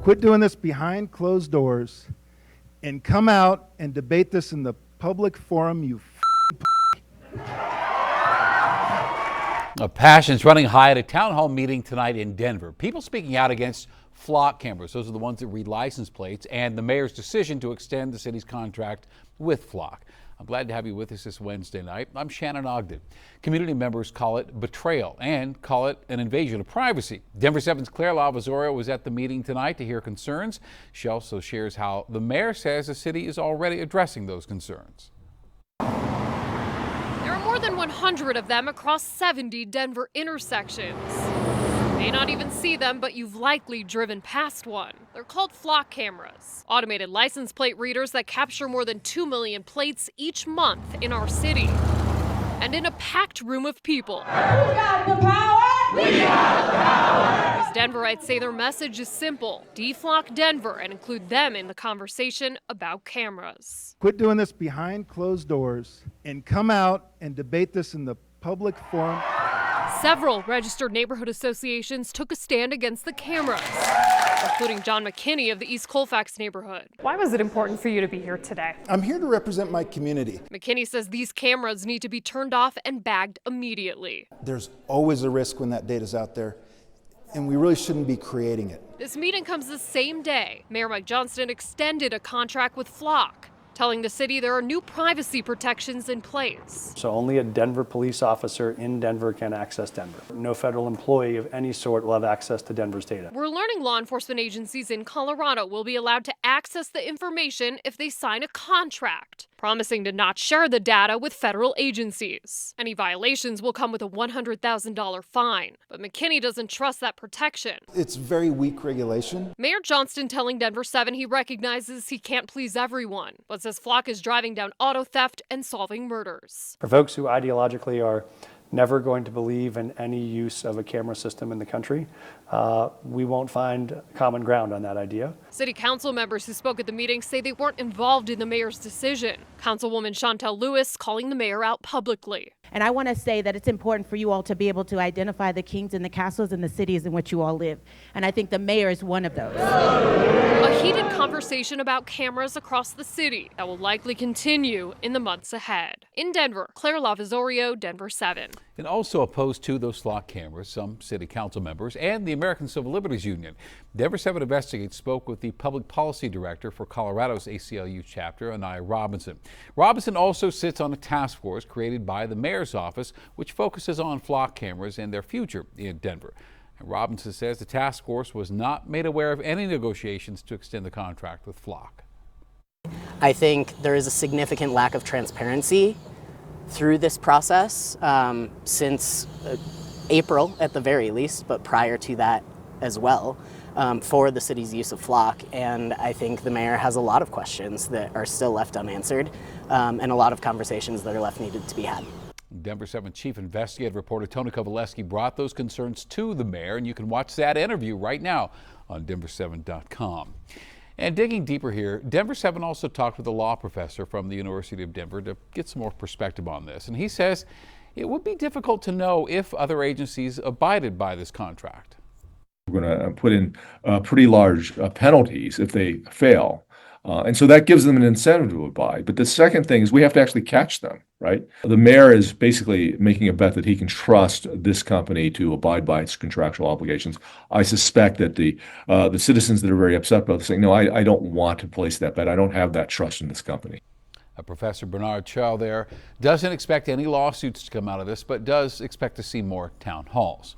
Quit doing this behind closed doors and come out and debate this in the public forum, you Passions running high at a town hall meeting tonight in Denver. People speaking out against flock cameras. Those are the ones that read license plates, and the mayor's decision to extend the city's contract with Flock. I'm glad to have you with us this Wednesday night. I'm Shannon Ogden. Community members call it betrayal and call it an invasion of privacy. Denver 7's Claire LaVazorio was at the meeting tonight to hear concerns. She also shares how the mayor says the city is already addressing those concerns. There are more than 100 of them across 70 Denver intersections. You may not even see them, but you've likely driven past one. They're called flock cameras, automated license plate readers that capture more than 2 million plates each month in our city. And in a packed room of people. We got the power! We got the power! These Denverites say their message is simple: deflock Denver and include them in the conversation about cameras. quit doing this behind closed doors and come out and debate this in the public forum. Several registered neighborhood associations took a stand against the cameras, including John McKinney of the East Colfax neighborhood. Why was it important for you to be here today? I'm here to represent my community. McKinney says these cameras need to be turned off and bagged immediately. There's always a risk when that data's out there, and we really shouldn't be creating it. This meeting comes the same day Mayor Mike Johnston extended a contract with Flock, telling the city there are new privacy protections in place. So only a Denver police officer in Denver can access Denver. No federal employee of any sort will have access to Denver's data. We're learning law enforcement agencies in Colorado will be allowed to access the information if they sign a contract, promising to not share the data with federal agencies. Any violations will come with a $100,000 fine, but McKinney doesn't trust that protection. It's very weak regulation. Mayor Johnston telling Denver 7 he recognizes he can't please everyone, but says Flock is driving down auto theft and solving murders. For folks who ideologically are never going to believe in any use of a camera system in the country, we won't find common ground on that idea. City council members who spoke at the meeting say they weren't involved in the mayor's decision. Councilwoman Chantel Lewis calling the mayor out publicly. And I want to say that it's important for you all to be able to identify the kings and the castles and the cities in which you all live. And I think the mayor is one of those. A heated conversation about cameras across the city that will likely continue in the months ahead. In Denver, Claire LaVazorio, Denver 7. And also opposed to those flock cameras, some city council members and the American Civil Liberties Union. Denver 7 Investigates spoke with the public policy director for Colorado's ACLU chapter, Anaya Robinson. Robinson also sits on a task force created by the mayor's office, which focuses on flock cameras and their future in Denver. And Robinson says the task force was not made aware of any negotiations to extend the contract with Flock. I think there is a significant lack of transparency through this process since April at the very least, but prior to that as well, for the city's use of Flock. And I think the mayor has a lot of questions that are still left unanswered and a lot of conversations that are left needed to be had. Denver 7 Chief Investigative Reporter Tony Kovaleski brought those concerns to the mayor, and you can watch that interview right now on Denver7.com. And digging deeper here, Denver 7 also talked with a law professor from the University of Denver to get some more perspective on this. And he says it would be difficult to know if other agencies abided by this contract. We're going to put in pretty large penalties if they fail. And so that gives them an incentive to abide. But the second thing is we have to actually catch them, right? The mayor is basically making a bet that he can trust this company to abide by its contractual obligations. I suspect that the citizens that are very upset about this saying, no, I don't want to place that bet. I don't have that trust in this company. Professor Bernard Chow there doesn't expect any lawsuits to come out of this, but does expect to see more town halls.